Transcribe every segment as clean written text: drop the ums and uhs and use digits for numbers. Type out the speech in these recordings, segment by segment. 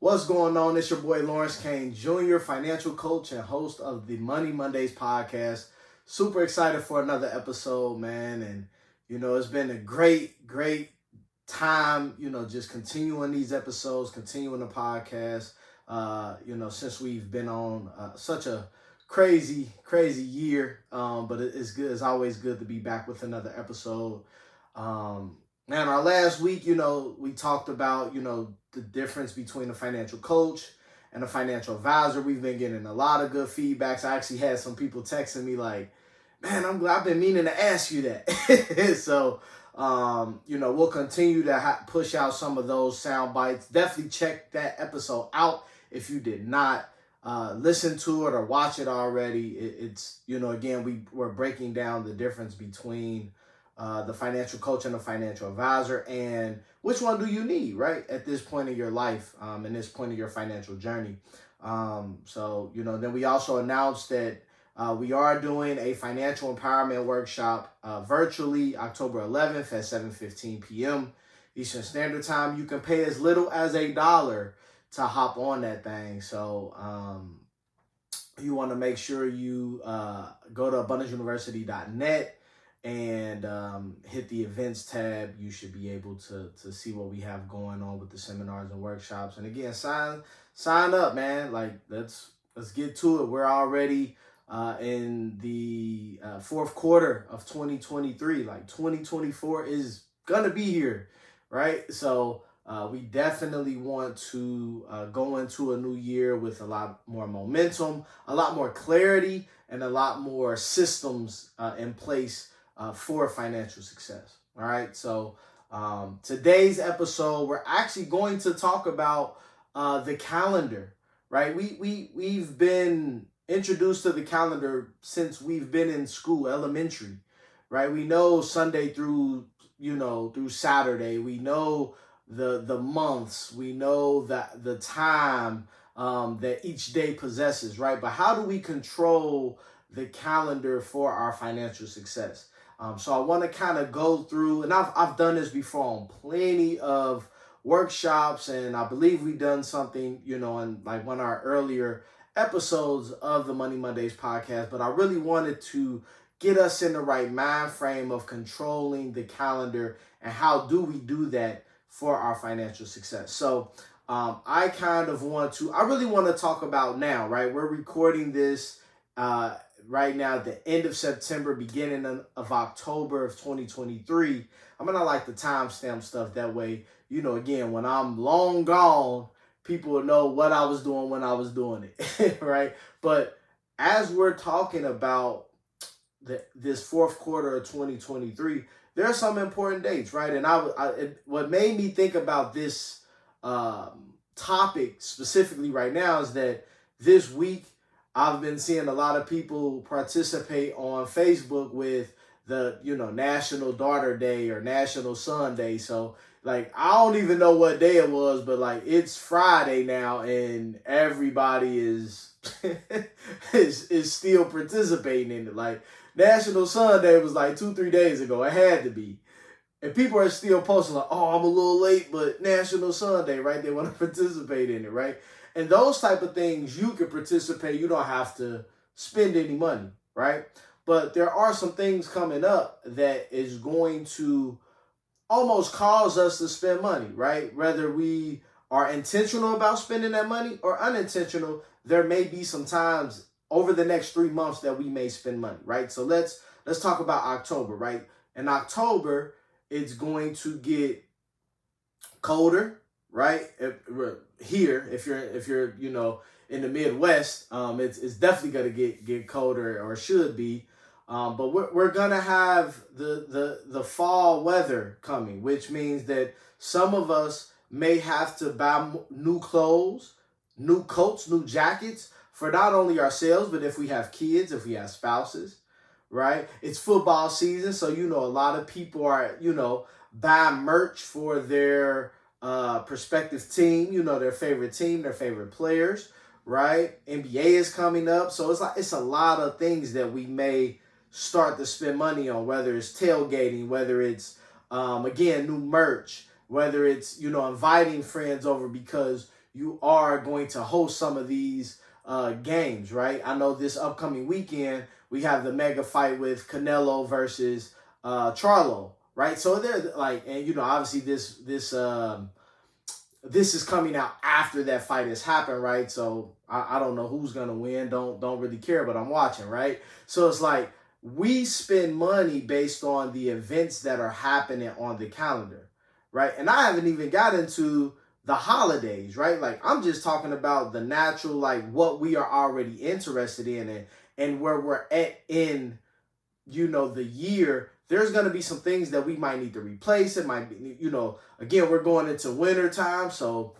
What's going on? It's your boy Lawrence Kane Jr., financial coach and host of the Money Mondays podcast. Super excited for another episode, man. And, it's been a great time, just continuing these episodes, continuing the podcast, since we've been on such a crazy year. But it's good. It's always good to be back with another episode. Man, our last week, we talked about, the difference between a financial coach and a financial advisor. We've been getting a lot of good feedbacks. I actually had some people texting me like, man, I've been meaning to ask you that. So, we'll continue to push out some of those sound bites. Definitely check that episode out if you did not listen to it or watch it already. It's again, we're breaking down the difference between the financial coach and the financial advisor, and which one do you need, right, at this point in your life, and this point of your financial journey. Then we also announced that we are doing a financial empowerment workshop virtually October 11th at 7:15 p.m. Eastern Standard Time. You can pay as little as $1 to hop on that thing. So you want to make sure you go to abundanceuniversity.net and hit the events tab. You should be able to see what we have going on with the seminars and workshops. And again, sign up, man. Like, let's get to it. We're already in the fourth quarter of 2023. Like, 2024 is gonna be here, right? So we definitely want to go into a new year with a lot more momentum, a lot more clarity, and a lot more systems in place for financial success. All right. So today's episode, we're actually going to talk about the calendar, right? We've been introduced to the calendar since we've been in school, elementary, right? We know Sunday through Saturday. We know the months. We know that the time that each day possesses, right? But how do we control the calendar for our financial success? So I want to kind of go through, and I've done this before on plenty of workshops, and I believe we've done something, in like one of our earlier episodes of the Money Mondays podcast, but I really wanted to get us in the right mind frame of controlling the calendar and how do we do that for our financial success. So I really want to talk about now, right? We're recording this right now at the end of September, beginning of October of 2023. I'm going to like the timestamp stuff. That way, again, when I'm long gone, people will know what I was doing when I was doing it, right? But as we're talking about this fourth quarter of 2023, there are some important dates, right? And what made me think about this topic specifically right now is that this week, I've been seeing a lot of people participate on Facebook with the, National Daughter Day or National Son Day. So, like, I don't even know what day it was, but, like, it's Friday now and everybody is is still participating in it. Like, National Son Day was, like, 2-3 days ago. It had to be. And people are still posting, like, oh, I'm a little late, but National Son Day, right? They want to participate in it, right? And those type of things, you can participate. You don't have to spend any money, right? But there are some things coming up that is going to almost cause us to spend money, right? Whether we are intentional about spending that money or unintentional, there may be some times over the next 3 months that we may spend money, right? So let's talk about October, right? In October, it's going to get colder, right? Here, if you're in the Midwest, it's definitely gonna get colder, or should be. But we're gonna have the fall weather coming, which means that some of us may have to buy new clothes, new coats, new jackets for not only ourselves, but if we have kids, if we have spouses, right? It's football season, so a lot of people are buying merch for their prospective team, their favorite team, their favorite players, right? NBA is coming up. So it's a lot of things that we may start to spend money on, whether it's tailgating, whether it's, again, new merch, whether it's, inviting friends over because you are going to host some of these games, right? I know this upcoming weekend we have the mega fight with Canelo versus Charlo, right? So they're like, and obviously this is coming out after that fight has happened, right? So I don't know who's gonna win. Don't really care, but I'm watching, right? So it's like we spend money based on the events that are happening on the calendar, right? And I haven't even got into the holidays, right? Like I'm just talking about the natural, like what we are already interested in and where we're at in the year. There's going to be some things that we might need to replace. It might be, again, we're going into winter time. So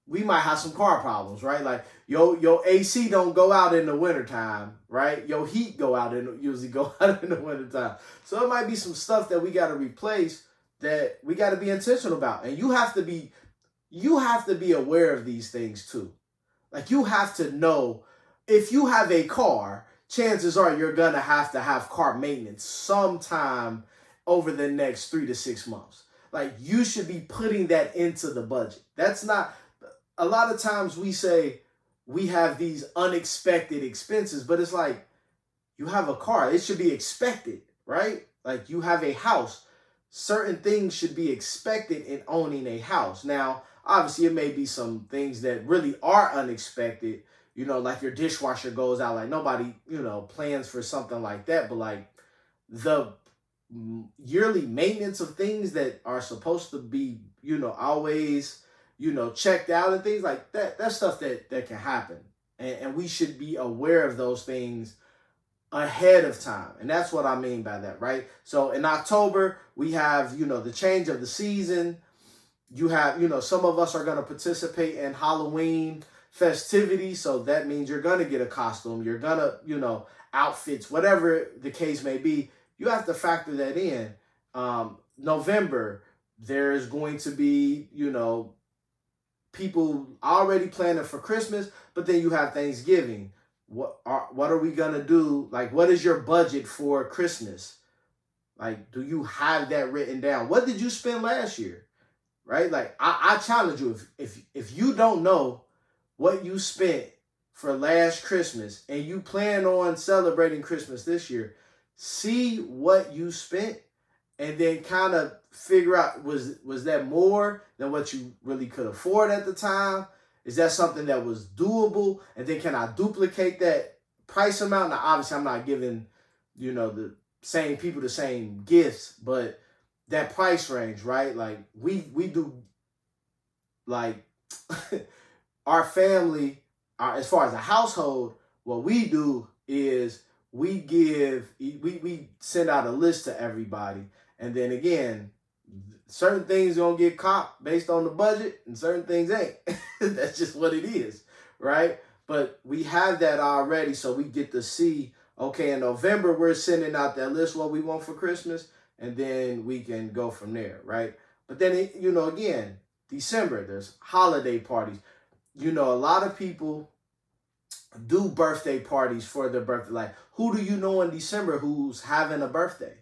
we might have some car problems, right? Like your AC don't go out in the wintertime, right? Your heat usually go out in the wintertime. So it might be some stuff that we got to replace that we got to be intentional about. And you have to be aware of these things too. Like you have to know if you have a car, chances are you're going to have car maintenance sometime over the next 3 to 6 months. Like you should be putting that into the budget. That's not, a lot of times we say we have these unexpected expenses, but it's like you have a car. It should be expected, right? Like you have a house. Certain things should be expected in owning a house. Now, obviously it may be some things that really are unexpected, like your dishwasher goes out, like nobody, plans for something like that. But like the yearly maintenance of things that are supposed to be, always, checked out and things like that, that's stuff that can happen. And we should be aware of those things ahead of time. And that's what I mean by that, right? So in October, we have, the change of the season. You have, some of us are going to participate in Halloween festivities. So that means you're going to get a costume. You're going to, outfits, whatever the case may be. You have to factor that in. November, there's going to be, people already planning for Christmas, but then you have Thanksgiving. What are we going to do? Like, what is your budget for Christmas? Like, do you have that written down? What did you spend last year? Right? Like, I challenge you, if you don't know what you spent for last Christmas and you plan on celebrating Christmas this year, see what you spent and then kind of figure out, was that more than what you really could afford at the time? Is that something that was doable? And then can I duplicate that price amount? Now, obviously, I'm not giving, the same people the same gifts, but that price range, right? Like we do, like our family, as far as a household, what we do is we send out a list to everybody. And then again, certain things gonna get caught based on the budget and certain things ain't. That's just what it is, right? But we have that already, so we get to see, okay, in November, we're sending out that list, what we want for Christmas, and then we can go from there, right? But then, again, December, there's holiday parties. A lot of people do birthday parties for their birthday. Like, who do you know in December who's having a birthday,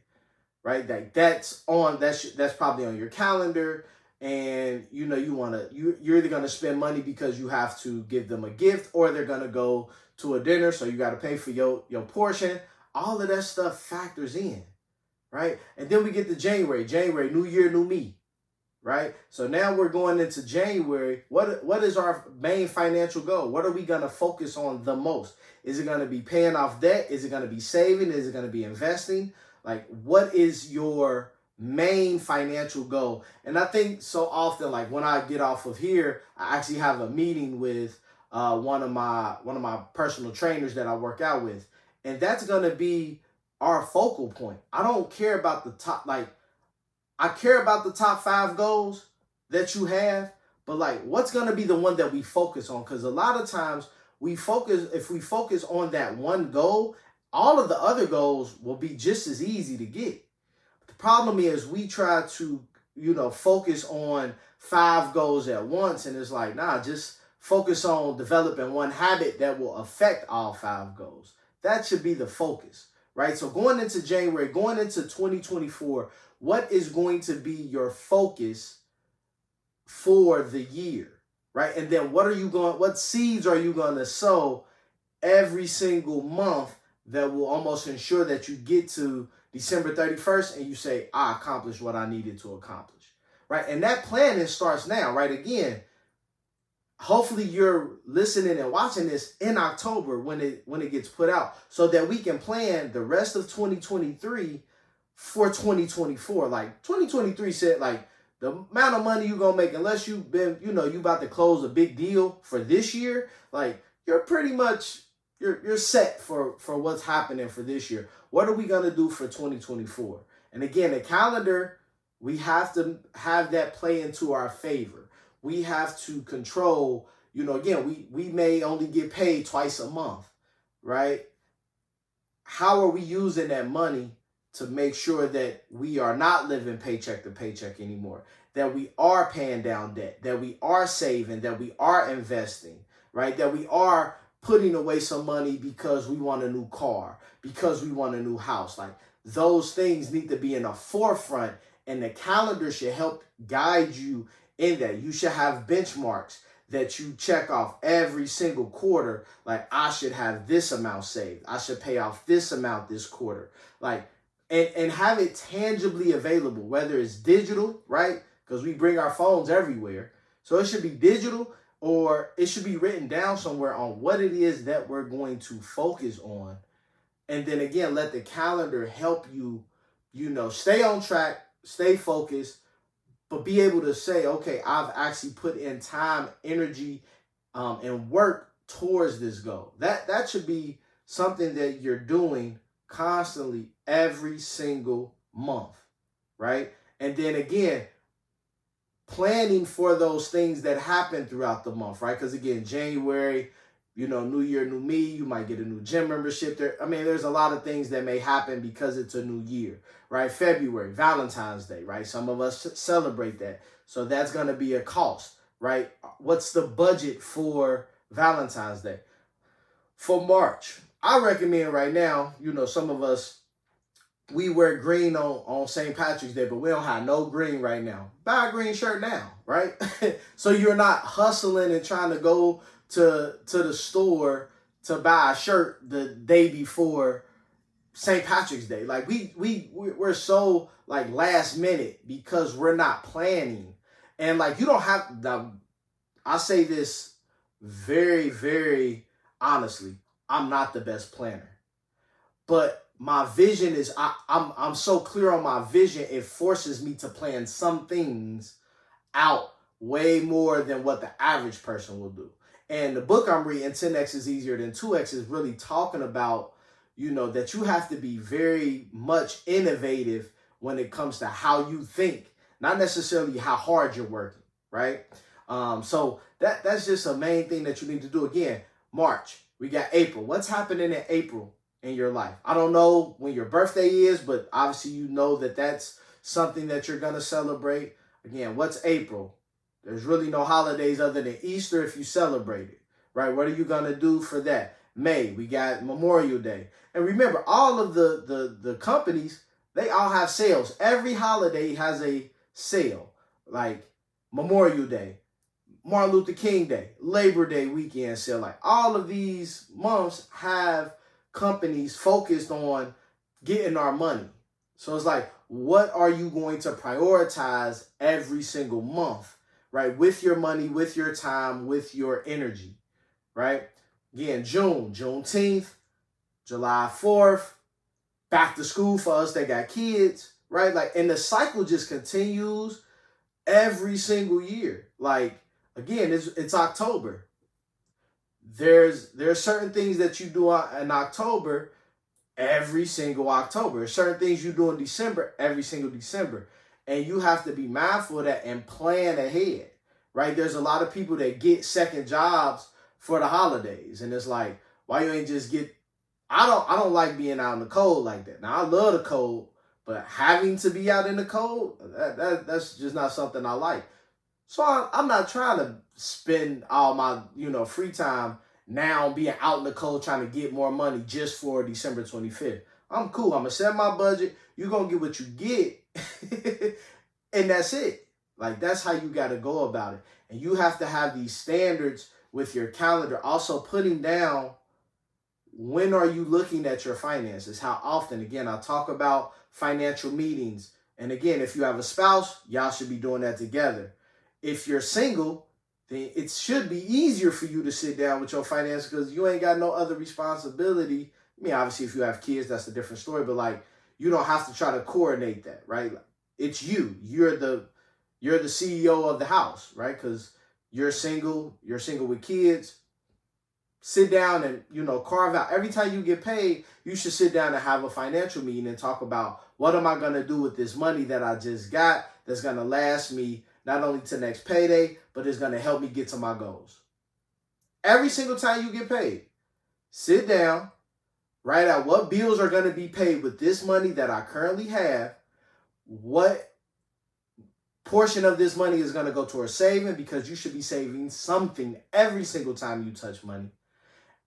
right? Like that's probably on your calendar, and you're either gonna spend money because you have to give them a gift, or they're gonna go to a dinner, so you got to pay for your portion. All of that stuff factors in, right? And then we get to January, new year, new me, right? So now we're going into January. What is our main financial goal? What are we going to focus on the most? Is it going to be paying off debt? Is it going to be saving? Is it going to be investing? Like, what is your main financial goal? And I think so often, like when I get off of here, I actually have a meeting with one of my personal trainers that I work out with, and that's going to be our focal point. I don't care about the top, like I care about the top 5 goals that you have, but like what's going to be the one that we focus on? Because a lot of times if we focus on that one goal, all of the other goals will be just as easy to get. The problem is we try to, focus on 5 goals at once, and it's like, nah, just focus on developing one habit that will affect all 5 goals. That should be the focus, right? So going into January, going into 2024, what is going to be your focus for the year? right? And then what seeds are you going to sow every single month that will almost ensure that you get to December 31st and you say, I accomplished what I needed to accomplish, right? And that planning starts now, right? Again, hopefully you're listening and watching this in October when it gets put out so that we can plan the rest of 2023 for 2024. Like 2023 said, like the amount of money you're going to make, unless you've been, you about to close a big deal for this year, like you're pretty much, you're set for what's happening for this year. What are we going to do for 2024? And again, the calendar, we have to have that play into our favor. We have to control, again, we may only get paid twice a month, right? How are we using that money to make sure that we are not living paycheck to paycheck anymore, that we are paying down debt, that we are saving, that we are investing, right? That we are putting away some money because we want a new car, because we want a new house. Like those things need to be in the forefront, and the calendar should help guide you in that. You should have benchmarks that you check off every single quarter. Like I should have this amount saved. I should pay off this amount this quarter. Like, and have it tangibly available, whether it's digital, right? Because we bring our phones everywhere. So it should be digital, or it should be written down somewhere on what it is that we're going to focus on. And then again, let the calendar help you, stay on track, stay focused, but be able to say, okay, I've actually put in time, energy, and work towards this goal. That should be something that you're doing constantly every single month, right? And then again, planning for those things that happen throughout the month, right? Because again, January, new year, new me, you might get a new gym membership there. I mean, there's a lot of things that may happen because it's a new year, right? February, Valentine's Day, right? Some of us celebrate that. So that's going to be a cost, right? What's the budget for Valentine's Day? For March, I recommend right now, some of us, we wear green on St. Patrick's Day, but we don't have no green right now. Buy a green shirt now, right? So you're not hustling and trying to go to the store to buy a shirt the day before St. Patrick's Day. Like we're so like last minute because we're not planning. And like you don't have, I say this very, very honestly, I'm not the best planner. But my vision is, I'm so clear on my vision, it forces me to plan some things out way more than what the average person will do. And the book I'm reading, 10X is Easier Than 2X, is really talking about, that you have to be very much innovative when it comes to how you think, not necessarily how hard you're working, right? So that's just a main thing that you need to do. Again, March, we got April. What's happening in April in your life? I don't know when your birthday is, but obviously that that's something that you're going to celebrate. Again, what's April? There's really no holidays other than Easter if you celebrate it, right? What are you going to do for that? May, we got Memorial Day. And remember, all of the companies, they all have sales. Every holiday has a sale, like Memorial Day, Martin Luther King Day, Labor Day weekend sale. Like all of these months have companies focused on getting our money. So it's like, what are you going to prioritize every single month, right? With your money, with your time, with your energy, right? Again, Juneteenth, July 4th, back to school for us that got kids, right? Like, and the cycle just continues every single year. Like, again, it's October. There's certain things that you do in October every single October. There's certain things you do in December every single December. And you have to be mindful of that and plan ahead, right? There's a lot of people that get second jobs for the holidays. And it's like, why you ain't just get, I don't like being out in the cold like that. Now, I love the cold, but having to be out in the cold, that's just not something I like. So I'm not trying to spend all my, free time now being out in the cold trying to get more money just for December 25th. I'm cool. I'm going to set my budget. You're going to get what you get. And that's it. Like, that's how you got to go about it. And you have to have these standards with your calendar. Also putting down, when are you looking at your finances? How often? Again, I'll talk about financial meetings. And again, if you have a spouse, y'all should be doing that together. If you're single, then it should be easier for you to sit down with your finances because you ain't got no other responsibility. I mean, obviously, if you have kids, that's a different story. But like, you don't have to try to coordinate that, right? It's you. You're the CEO of the house, right? Because you're single with kids. Sit down and, carve out. Every time you get paid, you should sit down and have a financial meeting and talk about, what am I going to do with this money that I just got that's going to last me not only to next payday, but it's going to help me get to my goals. Every single time you get paid, sit down, write out what bills are going to be paid with this money that I currently have, what portion of this money is going to go towards saving, because you should be saving something every single time you touch money.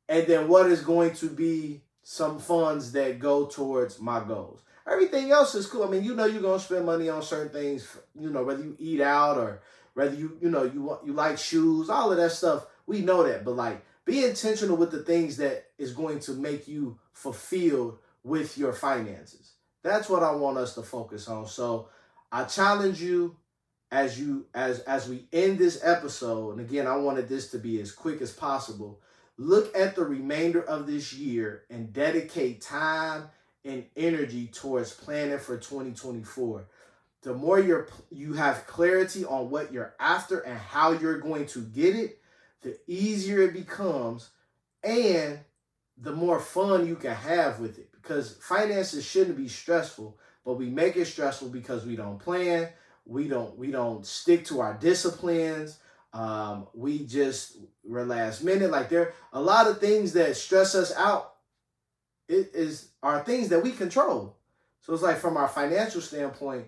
And then what is going to be some funds that go towards my goals. Everything else is cool. I mean, you're going to spend money on certain things, whether you eat out or whether you like shoes, all of that stuff. We know that. But like, be intentional with the things that is going to make you fulfilled with your finances. That's what I want us to focus on. So I challenge you as we end this episode, and again, I wanted this to be as quick as possible. Look at the remainder of this year and dedicate time and energy towards planning for 2024. The more you have clarity on what you're after and how you're going to get it, the easier it becomes and the more fun you can have with it. Because finances shouldn't be stressful, but we make it stressful because we don't plan, we don't stick to our disciplines. We're last minute. Like, there are a lot of things that stress us out. Are things that we control. So it's like, from our financial standpoint,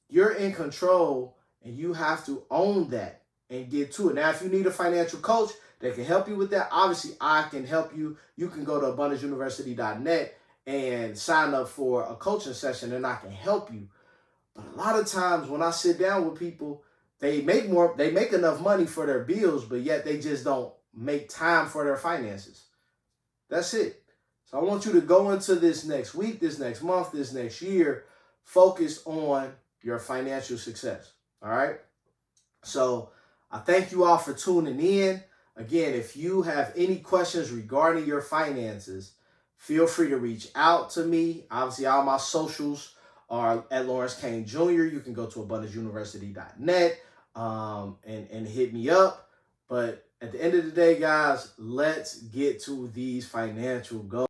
you're in control and you have to own that and get to it. Now, if you need a financial coach that can help you with that, obviously I can help you. You can go to abundanceuniversity.net and sign up for a coaching session and I can help you. But a lot of times when I sit down with people, they make enough money for their bills, but yet they just don't make time for their finances. That's it. So I want you to go into this next week, this next month, this next year, focused on your financial success. All right. So I thank you all for tuning in. Again, if you have any questions regarding your finances, feel free to reach out to me. Obviously, all my socials are at Lawrence Kane Jr. You can go to abundanceuniversity.net and hit me up. But at the end of the day, guys, let's get to these financial goals.